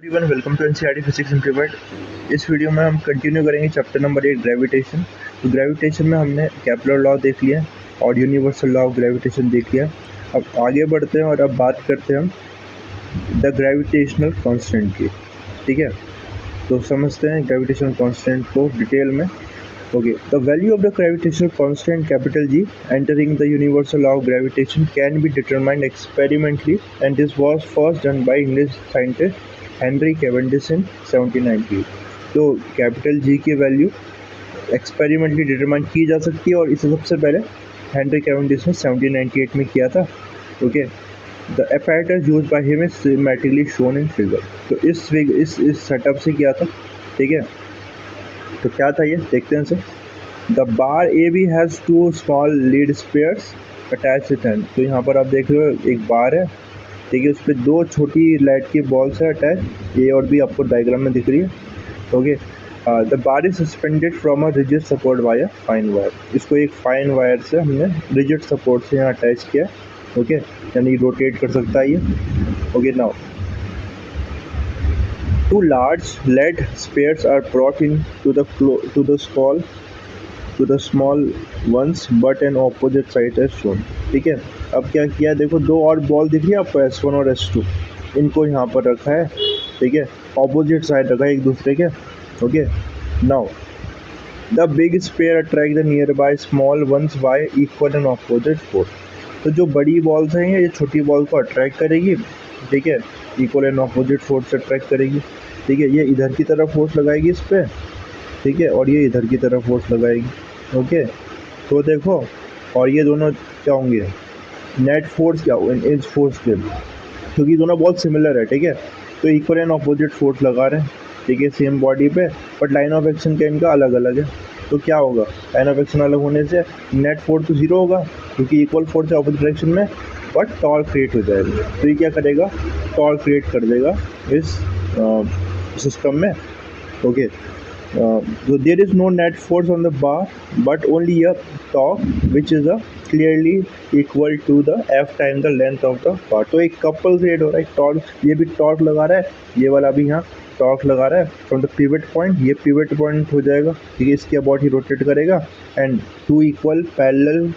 Everyone welcome to NCERT physics simplified. इस video में हम कंटिन्यू करेंगे चैप्टर नंबर 8 ग्रेविटेशन। तो ग्रेविटेशन में हमने केपलर लॉ देख लिया और यूनिवर्सल लॉ ऑफ ग्रेविटेशन देख लिया। अब आगे बढ़ते हैं और अब बात करते हैं हम द ग्रेविटेशनल कांस्टेंट की। ठीक है, तो समझते हैं ग्रेविटेशनल कांस्टेंट को डिटेल में। Okay, the value of the gravitational constant capital G entering the universal law of gravitation can be determined experimentally, and this was first done by English scientist Henry Cavendish in 1798। तो capital G की value experimentally determine की जा सकती है और इसे सबसे पहले हेनरी कैवेंडिश ने 1798 में किया था। Okay, the apparatus used by him is systematically shown in figure। तो इस सेटअप से किया था। ठीक है, तो क्या था ये देखते हैं sir. The bar A B has two small lead spheres attach with end. तो यहाँ पर आप देख रहे हो एक बार है, ठीक है, उस पर दो छोटी लाइट की बॉल्स है अटैच, ए और बी आपको डायग्राम में दिख रही है। Okay, the bar is suspended from a rigid support wire fine wire. इसको एक फाइन वायर से हमने रिजिड सपोर्ट से यहाँ अटैच किया। ओके, यानी रोटेट कर सकता है ये। Okay, now two large lead spheres are brought in to the small ones but an opposite side as shown। ठीक है, अब क्या किया देखो, दो और बॉल दिख रही है आपको S1 और S2, इनको यहाँ पर रखा है। ठीक है, ऑपोजिट साइड रखा है एक दूसरे के। Okay, now the big sphere attract the nearby small ones by equal and opposite force. तो जो बड़ी बॉल्स हैं ये छोटी बॉल को अट्रैक्ट करेगी। ठीक है, इक्वल एंड ऑपोजिट फोर्स से अट्रैक्ट करेगी। ठीक है, ये इधर की तरफ फोर्स लगाएगी इस पर। ठीक है, और ये इधर की तरफ फोर्स लगाएगी। ओके, तो देखो, और ये दोनों क्या होंगे, नेट फोर्स क्या होगा इस फोर्स के, क्योंकि दोनों बहुत सिमिलर है। ठीक है, तो इक्वल एंड ऑपोजिट फोर्स लगा रहे हैं। ठीक है, सेम बॉडी पे, बट लाइन ऑफ एक्शन का इनका अलग अलग है। तो क्या होगा, लाइन ऑफ एक्शन अलग होने से नेट फोर्स तो जीरो होगा क्योंकि इक्वल फोर्स है ऑपोजिट डायरेक्शन में, बट टॉर्क क्रिएट हो जाएगा। तो ये क्या करेगा, टॉर्क क्रिएट कर देगा इस सिस्टम में। Okay, so there is no net force on the bar but only a torque which is a clearly equal to the f times the length of the bar। तो एक couple create हो रहा है, torque, ये भी torque लगा रहा है, ये वाला भी यहाँ टॉर्क लगा रहा है फ्रॉम द पिवट पॉइंट। ये पिवट पॉइंट हो जाएगा, ठीक है, इसके अबाउट ही रोटेट करेगा and two equal parallel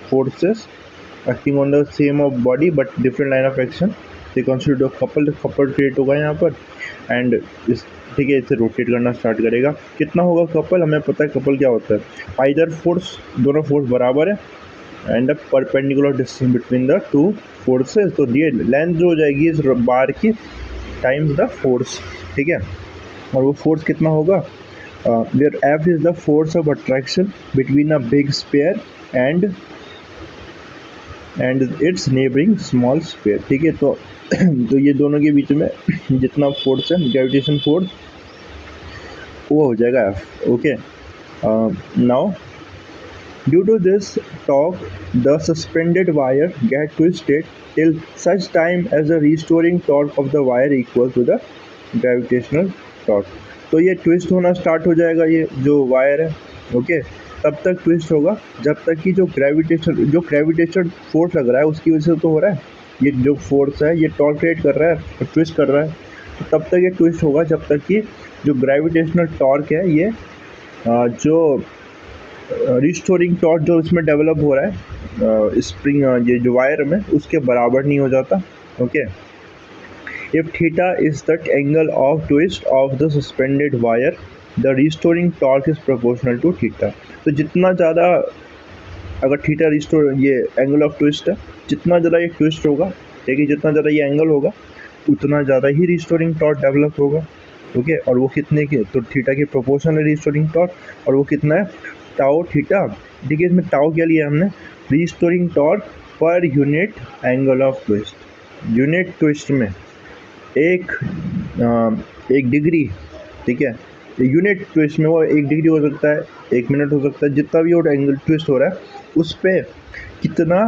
forces acting on the same of body but different line of action, they consider couple create होगा यहाँ पर एंड इस, ठीक है, इसे रोटेट करना स्टार्ट करेगा। कितना होगा कपल, हमें पता है कपल क्या होता है, आइदर फोर्स, दोनों फोर्स बराबर है and the perpendicular distance between the two forces. तो ये लेंथ जो हो जाएगी इस बार की टाइम्स द फोर्स। ठीक है, और वो फोर्स कितना होगा, where F is the force of attraction between a big sphere and its neighbouring small sphere. ठीक है, तो ये दोनों के बीच में जितना फोर्स है, ग्रेविटेशन फोर्स, वो हो जाएगा F. Okay, now due to this torque the suspended wire get twisted till such time as the restoring torque of the wire equal to the gravitational torque. तो ये ट्विस्ट होना start हो जाएगा, ये जो वायर है। ओके, तब तक ट्विस्ट होगा जब तक कि जो ग्रेविटेशन फोर्स लग रहा है उसकी वजह से तो हो रहा है, ये जो फोर्स है ये टॉर्क क्रिएट कर रहा है और ट्विस्ट कर रहा है। तो तब तक ये ट्विस्ट होगा जब तक कि जो ग्रेविटेशनल टॉर्क है ये जो रिस्टोरिंग टॉर्क जो इसमें डेवलप हो रहा है स्प्रिंग, ये जो वायर में, उसके बराबर नहीं हो जाता। Okay, if theta is the angle of twist of the suspended wire the restoring torque is proportional to theta. तो जितना ज़्यादा, अगर थीटा रिस्टोर, ये एंगल ऑफ ट्विस्ट है, जितना ज़्यादा ये ट्विस्ट होगा, ठीक है, जितना ज़्यादा ये एंगल होगा उतना ज़्यादा ही रिस्टोरिंग टॉर्क डेवलप होगा। ओके, और वो कितने की, तो थीटा की प्रोपोर्शनल रिस्टोरिंग टॉर्क, और वो कितना है, टाउ थीटा। ठीक है, इसमें टाउ क्या लिया हमने, रिस्टोरिंग टॉर्क पर unit angle of twist. Unit twist में एक डिग्री, ठीक है, यूनिट ट्विस्ट में वो 1 डिग्री हो सकता है, 1 मिनट हो सकता है, जितना भी वो एंगल ट्विस्ट हो रहा है उस पर कितना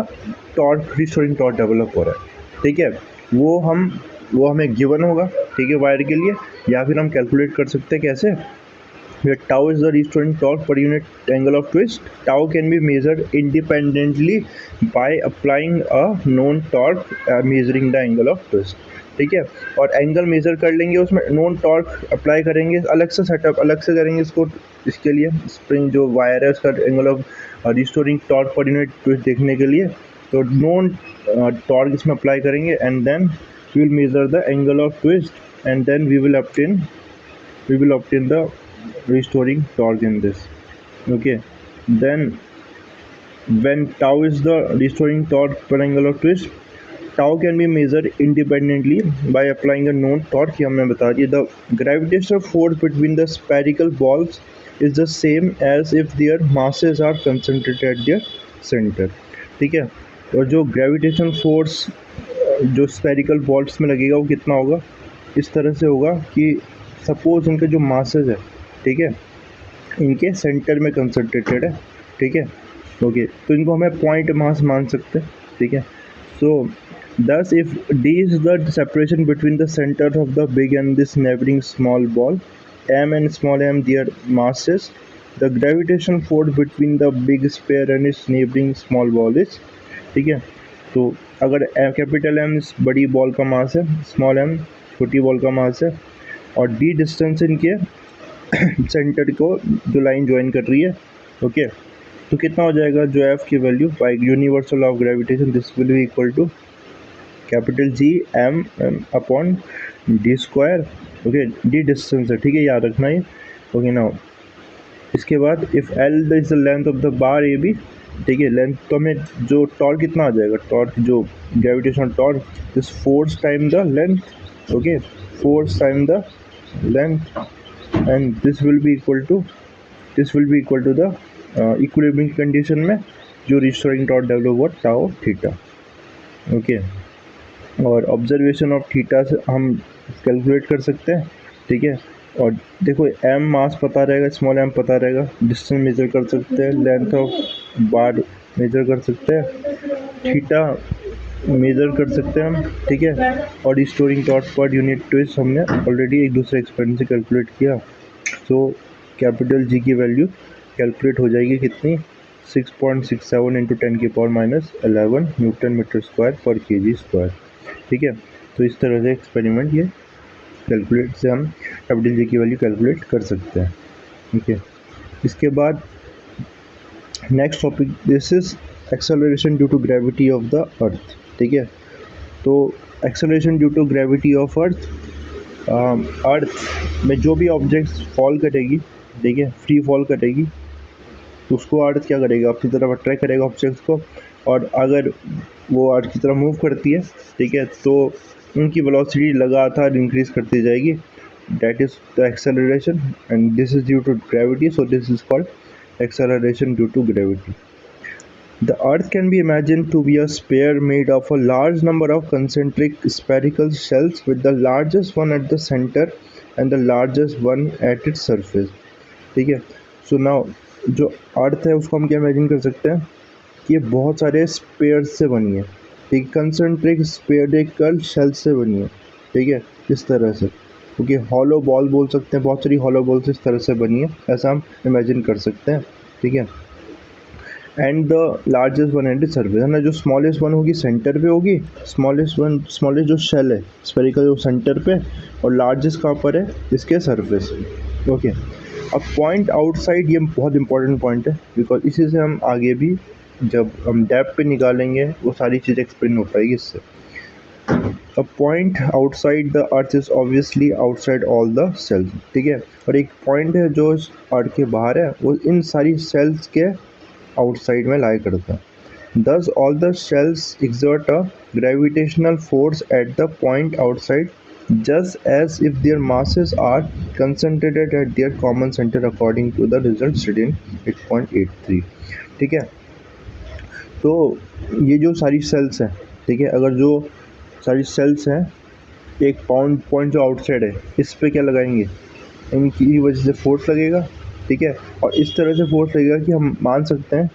टॉर्क, रिस्टोरिंग टॉर्क डेवलप हो रहा है। ठीक है, वो हमें गिवन होगा, ठीक है, वायर के लिए, या फिर हम कैलकुलेट कर सकते हैं कैसे, tau is the restoring torque पर unit angle of twist. Tau can be measured independently by applying a known torque measuring the angle of twist. ठीक है। और एंगल मेज़र कर लेंगे, उसमें नोन टॉर्क अप्लाई करेंगे, अलग से सेटअप अलग से करेंगे इसको, इसके लिए स्प्रिंग जो वायर है उसका एंगल ऑफ रिस्टोरिंग टॉर्क पर यूनिट ट्विस्ट देखने के लिए। तो नोन टॉर्क इसमें अप्लाई करेंगे and then we will measure the angle of twist and then we will obtain the restoring torque in this. Okay, then when tau is the restoring torque per angle of twist, tau can be measured independently by applying a known torque. ये हमने बता दिया. The gravitational force between the spherical balls is the same as if their masses are concentrated at their center. ठीक है, और जो gravitation force जो spherical balls में लगेगा वो कितना होगा, इस तरह से होगा कि सपोज इनके जो मासेस है, ठीक है, इनके सेंटर में कंसंट्रेटेड है, ठीक है, ओके, तो इनको हमें पॉइंट मास मान सकते हैं, ठीक है. सो thus if d is the separation between the center of the big and this neighboring small ball, m and small m their masses, the gravitational force between the big sphere and its neighboring small ball is, ठीक है. तो अगर capital M इस बड़ी ball का mass है, small m छोटी ball का मास है, और d डिस्टेंस इनके सेंटर को जो लाइन ज्वाइन कर रही है, ओके, तो कितना हो जाएगा, जो f की value by universal of gravitation this will be equal to capital G m upon d square, okay, d distance है, ठीक है, याद रखना ये, ओके. नाउ इसके बाद if L is the length of the bar A B, ठीक है, लेंथ, तो हमें जो टॉर्क कितना आ जाएगा, टॉर्क जो gravitational torque this force time the length, okay, force time the length and this will be equal to the equilibrium condition में जो रिस्टोरिंग टॉर्क डेवलप हुआ टाउ थीटा, ओके. और ऑब्जर्वेशन ऑफ थीटा से हम calculate कर सकते हैं, ठीक है. और देखो m मास पता रहेगा, स्मॉल m पता रहेगा, डिस्टेंस मेजर कर सकते हैं, लेंथ ऑफ बार मेजर कर सकते हैं, थीटा मेजर कर सकते हैं हम, ठीक है. और रिस्टोरिंग टॉर्क पर यूनिट ट्विस्ट हमने ऑलरेडी एक दूसरे एक्सपेरिमेंट से कैलकुलेट किया. सो कैपिटल G की वैल्यू कैलकुलेट हो जाएगी कितनी, 6.67 इंटू 10⁻11 न्यूटन मीटर स्क्वायर पर kg स्क्वायर, ठीक है. तो इस तरह से एक्सपेरिमेंट ये कैलकुलेट से हम कैपिटल G की वैल्यू कैलकुलेट कर सकते हैं, ठीक है. इसके बाद next topic, this is acceleration due to gravity of the earth, ठीक है. तो acceleration due to gravity of earth, earth में जो भी ऑब्जेक्ट्स फॉल करेगी, ठीक है, फ्री फॉल करेगी, तो उसको अर्थ क्या करेगा, अपनी तरफ अट्रैक्ट करेगा ऑब्जेक्ट्स को, और अगर वो अर्थ की तरफ मूव करती है, ठीक है, तो उनकी वेलोसिटी लगातार इंक्रीज करती जाएगी, that is the acceleration and this is due to gravity, so this is called acceleration due to gravity. The earth can be imagined to be a sphere made of a large number of concentric spherical shells with the largest one at the center and the largest one at its surface, ठीक है. So now जो अर्थ है उसको हम क्या imagine कर सकते हैं कि ये बहुत सारे स्पेयर्स से बनी है, ठीक, कंसेंट्रिक स्फेरिकल शेल से बनी है, ठीक है, इस तरह से, क्योंकि हॉलो बॉल बोल सकते हैं, बहुत सारी हॉलो बॉल्स इस तरह से बनी है, ऐसा हम इमेजिन कर सकते हैं, ठीक है. And the largest one eight the surface, है ना, जो स्मॉलेस्ट वन होगी सेंटर पे होगी, स्मॉलेस्ट जो शेल है स्फेरिकल जो सेंटर पे, और लार्जेस्ट कहाँ पर है, इसके सरफेस, ओके. अब पॉइंट आउटसाइड, ये बहुत इंपॉर्टेंट पॉइंट है, बिकॉज इसी से हम आगे भी जब हम डेप्थ पे निकालेंगे वो सारी चीज़ें एक्सप्लेन हो पाएगी इससे. A point outside the earth is obviously outside all the shells, ठीक है, और एक पॉइंट है जो अर्थ के बाहर है, वो इन सारी सेल्स के आउटसाइड में लाई करता है. Thus all the shells exert a gravitational force at the point outside just as if their masses are concentrated at their common center according to the result stated in 8.83, ठीक है. तो ये जो सारी सेल्स हैं, ठीक है, अगर जो सारी सेल्स हैं एक पॉइंट जो आउटसाइड है इस पे क्या लगाएंगे, इनकी वजह से फोर्स लगेगा, ठीक है, और इस तरह से फोर्स लगेगा कि हम मान सकते हैं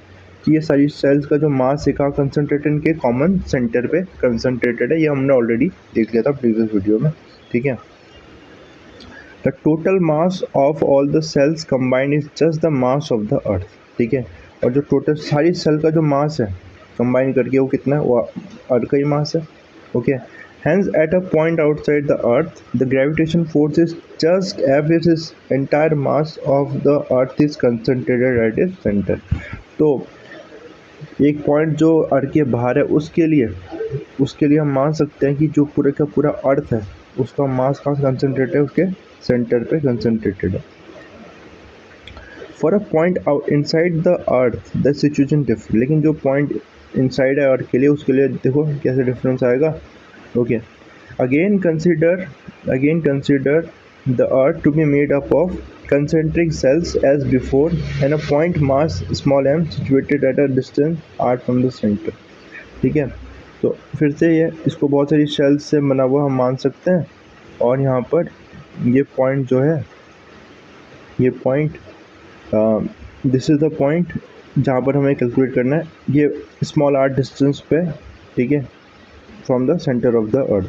कि ये सारी सेल्स का जो मास है कहाँ कंसनट्रेटेड के कॉमन सेंटर पे कंसनट्रेटेड है, ये हमने ऑलरेडी देख लिया था प्रीवियस वीडियो में, ठीक है. The total mass of all the shells combined is just the mass of the earth, ठीक है, और जो टोटल सारी सेल का जो मास है कंबाइन करके वो कितना है, वो अर्थ का ही मास है, okay. Hence, at a point outside the Earth, the gravitation force is just as if its entire mass of the Earth is concentrated at its center. तो एक पॉइंट जो अर्थ के बाहर है उसके लिए हम मान सकते हैं कि जो पूरे का पूरा अर्थ है उसका मास कहाँ कंसनट्रेटेड है, उसके सेंटर पे कंसनट्रेटेड है. For a point out inside the earth the situation different. लेकिन जो पॉइंट इनसाइड है अर्थ के लिए उसके लिए देखो कैसे डिफरेंस आएगा. Okay, again consider the earth to be made up of concentric cells as before and a point mass small m situated at a distance r from the center. ठीक है, तो फिर से ये इसको बहुत सारी शेल्स से बना हुआ हम मान सकते हैं. और यहाँ पर ये पॉइंट जो है, ये point this is the point जहाँ पर हमें कैलकुलेट करना है. ये स्मॉल आर डिस्टेंस पे, ठीक है, from the centre of the earth.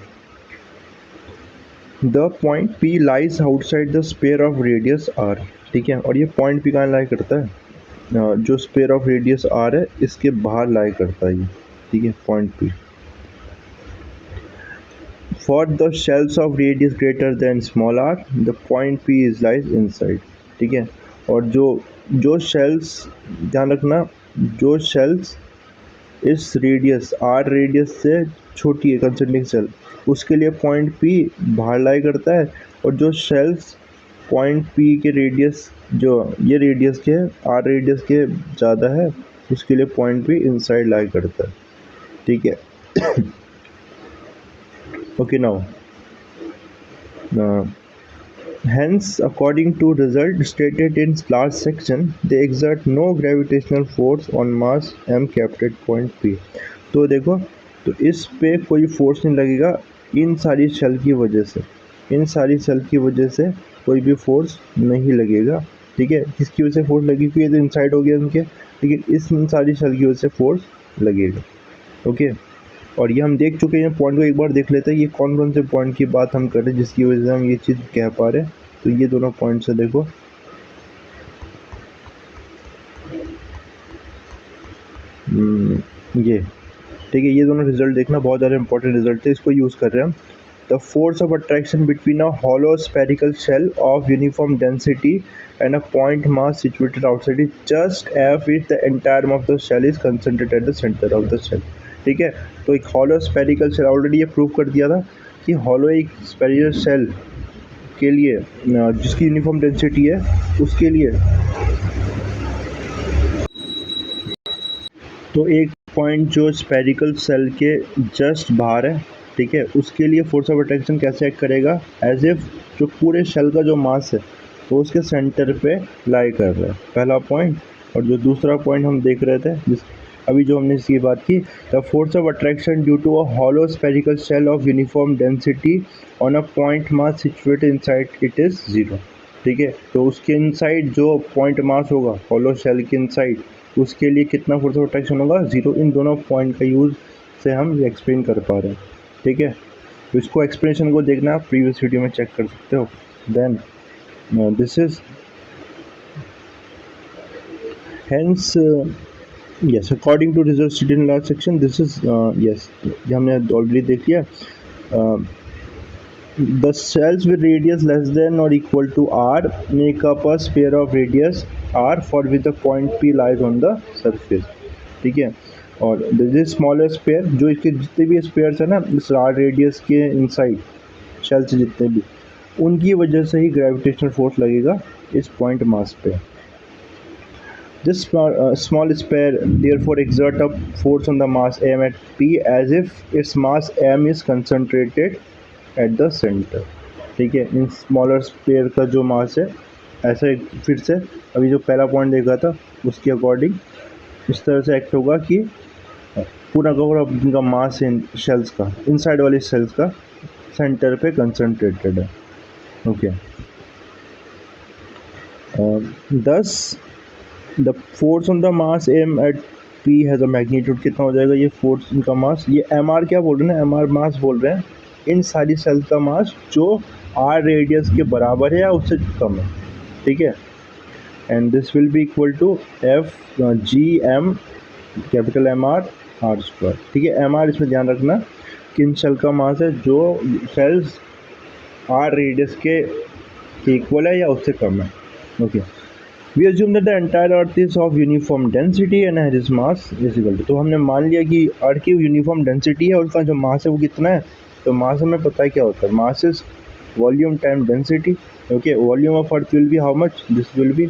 The point P lies outside the sphere of radius R. ठीक है, और ये पॉइंट P कहाँ लाई करता है, जो स्पेयर ऑफ रेडियस R है इसके बाहर लाई करता है ये. ठीक है, point P. For the shells of radius greater than small r the point P is lies inside. ठीक है, और जो शेल्स, ध्यान रखना, जो शेल्स इस रेडियस R रेडियस से छोटी है कंसेंट्रिक सेल, उसके लिए पॉइंट P बाहर लाई करता है. और जो शेल्स पॉइंट P के रेडियस, जो ये रेडियस के R रेडियस के ज़्यादा है, उसके लिए पॉइंट P इनसाइड लाई करता है. ठीक है. Okay, now hence according to result stated in last section they exert no gravitational force on mass m kept at point P. तो देखो, तो इस पे कोई फोर्स नहीं लगेगा इन सारी शेल की वजह से. इन सारी शेल की वजह से कोई भी फोर्स नहीं लगेगा. ठीक है, किसकी वजह से फोर्स लगेगी, ये तो इनसाइड हो गया उनके, लेकिन इस सारी शेल की वजह से फोर्स लगेगा. ओके, और ये हम देख चुके हैं. पॉइंट को एक बार देख लेते हैं, ये कौन कौन से पॉइंट की बात हम कर रहे हैं जिसकी वजह से हम ये चीज़ कह पा रहे हैं. तो ये दोनों पॉइंट्स है, देखो, ये, ठीक है, ये दोनों रिजल्ट देखना, बहुत ज़्यादा इंपॉर्टेंट रिजल्ट है, इसको यूज़ कर रहे हैं हम. The force of attraction between a hollow spherical shell of uniform density and a point mass situated outside is just F if the entire of the shell is concentrated at the centre of the shell. ठीक है, तो एक hollow spherical shell, already ये prove कर दिया था कि hollow एक स्फेरिकल शेल के लिए जिसकी यूनिफॉर्म डेंसिटी है उसके लिए, तो एक पॉइंट जो स्फेरिकल सेल के जस्ट बाहर है, ठीक है, उसके लिए फोर्स ऑफ अट्रैक्शन कैसे एक्ट करेगा, एज इफ जो पूरे शेल का जो मास है वो उसके सेंटर पे लाई कर रहा है, पहला पॉइंट. और जो दूसरा पॉइंट हम देख रहे थे जिस अभी जो हमने इसकी बात की, the force of attraction due to a hollow spherical shell of uniform density on a point mass situated inside it is 0. ठीक है, तो उसके इनसाइड जो पॉइंट मास होगा हॉलो शेल के इनसाइड, उसके लिए कितना फोर्स ऑफ अट्रैक्शन होगा, 0. इन दोनों पॉइंट का यूज़ से हम ये एक्सप्लेन कर पा रहे हैं. ठीक है, तो इसको एक्सप्लेनेशन को देखना आप प्रीवियस वीडियो में चेक कर सकते हो. Then this is hence yes, according to results stated in last section, this is yes, ये हमने ऑलरेडी देख लिया. The cells with radius less than or equal to r make up a sphere of radius r for which the point P lies on the surface. ठीक है, और this smaller spare, जो इसके जितने भी स्पेयर्स है ना इस आर रेडियस के इनसाइड शेल से, जितने भी, उनकी वजह से ही ग्रेविटेशनल फोर्स लगेगा इस पॉइंट मास पे. This small sphere therefore exert a force on the mass m at P as if its mass m is concentrated at the center. ठीक है, इन स्मॉलर स्पेयर का जो मास है, ऐसे फिर से अभी जो पहला पॉइंट देखा था उसके अकॉर्डिंग इस तरह से एक्ट होगा कि पूरा का पूरा इनका मास इन शेल्स का, इनसाइड वाली शेल्स का सेंटर पे कंसंट्रेटेड है. Okay, thus the force on the mass M at P has a magnitude. कितना हो जाएगा ये फोर्स, इनका मास, ये एम आर क्या बोल रहे हैं, एम आर मास बोल रहे हैं इन सारी सेल्स का मास जो आर रेडियस के बराबर है या उससे कम है. ठीक है, and this will be equal to F G M capital M R R square. ठीक है, एम आर इसमें ध्यान रखना, किन शेल का मास है जो सेल्स आर रेडियस के इक्वल है या उससे कम है। Okay, we assume that the entire earth is of uniform density and has mass is equal to, तो हमने मान लिया कि अर्थ की यूनिफॉर्म डेंसिटी है और उसका जो मास है वो कितना है। तो मास हमें पता है क्या होता है, mass is volume time density. Okay, volume of earth will be how much, this will be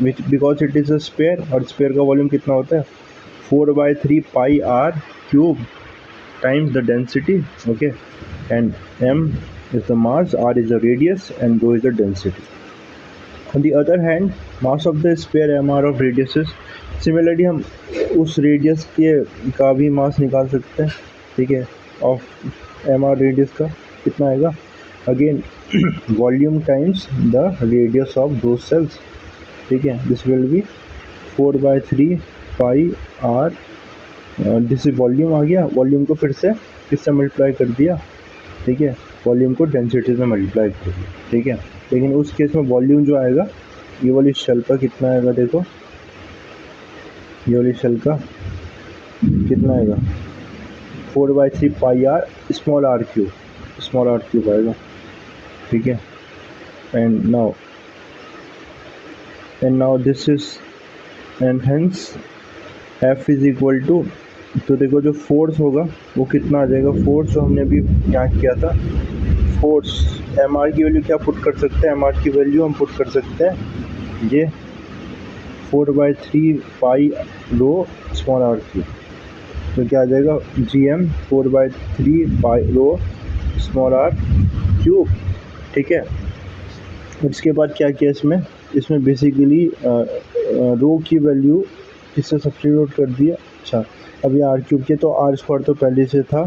which because it is a sphere, और स्पेयर का वॉल्यूम कितना होता है 4/3 pi R cube times the density. Okay, and m is the mass, r is the radius, and rho is the density. On the other hand, mass of the sphere mr of radius is, similarly हम उस radius के का भी मास निकाल सकते हैं, ठीक है, ऑफ एम आर रेडियस का कितना आएगा, again volume times the radius of दो सेल्स, ठीक है, this will be 4/3 pi R, this volume आ गया, वॉल्यूम को फिर से किससे मल्टीप्लाई कर दिया, ठीक है, वॉल्यूम को डेंसिटी से मल्टीप्लाई कर दिया, ठीक है। लेकिन उस केस में वॉल्यूम जो आएगा ये वाली शेल का कितना आएगा, देखो ये वाली शेल का कितना आएगा 4/3 pi R small R cube आएगा, ठीक है। And now this is and hence F is equal to, तो देखो जो फोर्स होगा वो कितना आ जाएगा, फोर्स जो हमने अभी क्या किया था, फोर्स एम आर की वैल्यू क्या पुट कर सकते हैं, एम आर की वैल्यू हम पुट कर सकते हैं ये 4/3 pi rho small R cube, तो क्या आ जाएगा G M 4/3 pi rho small R cube, ठीक है। इसके बाद क्या किया इसमें बेसिकली रो की वैल्यू किससे सब्स्टिट्यूट कर दिया, अच्छा अब ये आर क्यूब के, तो आर स्क्वायर तो पहले से था,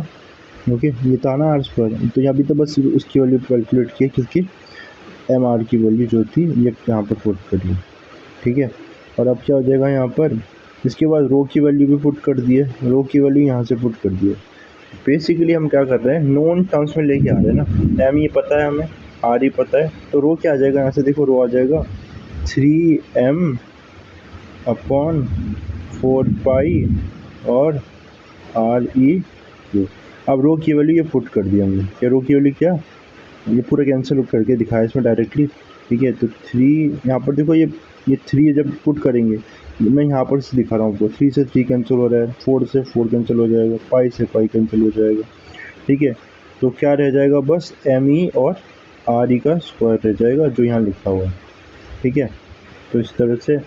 ओके ये था ना आर स्क्वायर, तो यहाँ भी तो बस उसकी वैल्यू कैलकुलेट की क्योंकि एम आर की वैल्यू जो थी ये यहाँ पर पुट कर ली, ठीक है। और अब क्या हो जाएगा यहाँ पर, इसके बाद रो की वैल्यू भी पुट कर दिए, रो की वैल्यू यहाँ से पुट कर दिए। बेसिकली हम क्या कर रहे हैं, नॉन टर्म्स में लेके आ रहे हैं ना, एम ये पता है हमें, आर ही पता है, तो रो क्या आ जाएगा यहाँ से, देखो रो आ जाएगा 3m अपॉन 4 पाई और आर ई क्यू। अब रो की वैल्यू ये पुट कर दिया हमने, क्या रो की वैल्यू क्या, ये पूरा कैंसिल करके दिखाया इसमें डायरेक्टली, ठीक है। तो 3 यहाँ पर देखो ये 3 जब पुट करेंगे, मैं यहाँ पर से दिखा रहा हूँ आपको, 3 से 3 कैंसिल हो रहा है, 4 से 4 कैंसिल हो जाएगा, पाई से पाई कैंसिल हो जाएगा, ठीक है। तो क्या रह जाएगा, बस एम ई और आर ई का स्क्वायर रह जाएगा जो यहाँ लिखा हुआ है, ठीक है। तो इस तरह से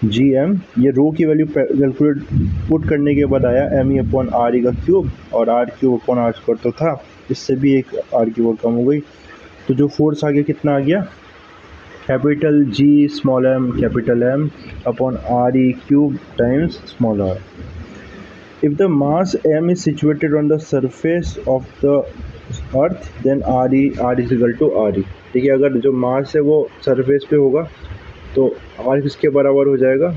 जी एम, ये रो की वैल्यू कैलकुलेट पुट करने के बाद आया M E upon R E का क्यूब, और R cube upon R square तो था, इससे भी एक आर की वर्ड कम हो गई। तो जो फोर्स आ गया कितना आ गया, capital G small M capital M upon R E cube times small R. If the mass M is situated on the surface of the earth then R is equal to R E, ठीक है। अगर जो मास है वो surface पे होगा तो are किसके बराबर हो जाएगा,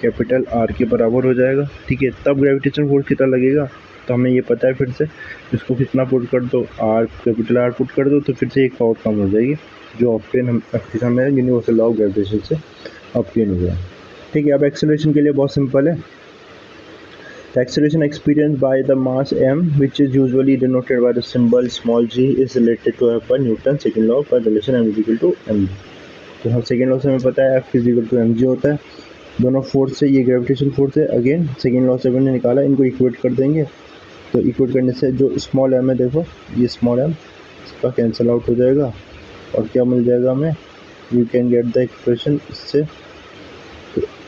कैपिटल आर के बराबर हो जाएगा, ठीक है। तब ग्रेविटेशन फोर्स कितना लगेगा, तो हमें ये पता है, फिर से इसको कितना पुट कर दो, आर कैपिटल आर पुट कर दो, तो फिर से एक पावर कम हो जाएगी, जो ऑप्टेन हमें यूनिवर्सल लॉ ऑफ ग्रेविटेशन से ऑप्टेन हो गया, ठीक है। अब एक्सेलरेशन के लिए बहुत सिंपल है, The acceleration experienced by the mass m, which is usually denoted by the symbol small g, is related to F by Newton's second law by relation m is equal to mg। तो हम second law से हमें पता है F is equal to mg होता है, दोनों force से, ये ग्रेविटेशन फोर्स है, अगेन सेकेंड लॉ से हमने निकाला, इनको इक्वेट कर देंगे, तो इक्वेट करने से जो स्मॉल m है, देखो ये स्मॉल m इसका कैंसिल आउट हो जाएगा, और क्या मिल जाएगा हमें, you can get the expression, इससे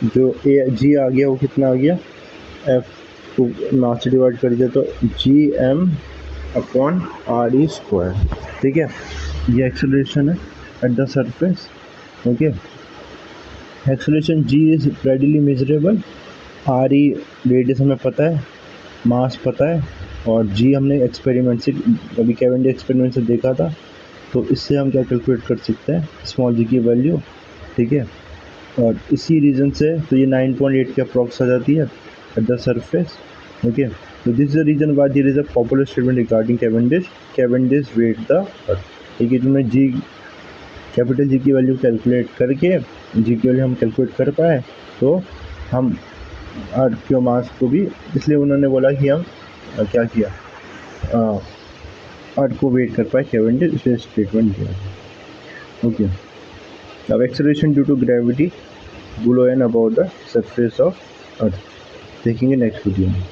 जो ए जी आ गया वो कितना आ गया, एफ को मास से डिवाइड कर दिया तो G M upon R E square, ठीक है। ये एक्सेलरेशन है at the surface, okay. Acceleration G is readily measurable, R E radius हमें पता है, मास पता है, और जी हमने एक्सपेरिमेंट से, अभी कैवेंडिश एक्सपेरिमेंट से देखा था, तो इससे हम क्या कैलकुलेट कर सकते हैं स्मॉल जी की वैल्यू, ठीक है। और इसी रीज़न से तो ये 9.8 के अप्रॉक्स आ जाती है at the surface, okay। So this is the reason why there is a popular statement regarding Cavendish weighed the earth, ठीक है। जो मैं जी कैपिटल जी की वैल्यू कैलकुलेट करके, जी की वैल्यू हम कैलकुलेट कर पाए, तो हम अर्थ के मास को भी, इसलिए उन्होंने बोला कि हम क्या किया, अर्थ को वेट कर पाए कैवेंडिश, इसलिए स्टेटमेंट दिया। ओके, अब acceleration due to gravity below and about the surface of earth देखेंगे नेक्स्ट वीडियो में।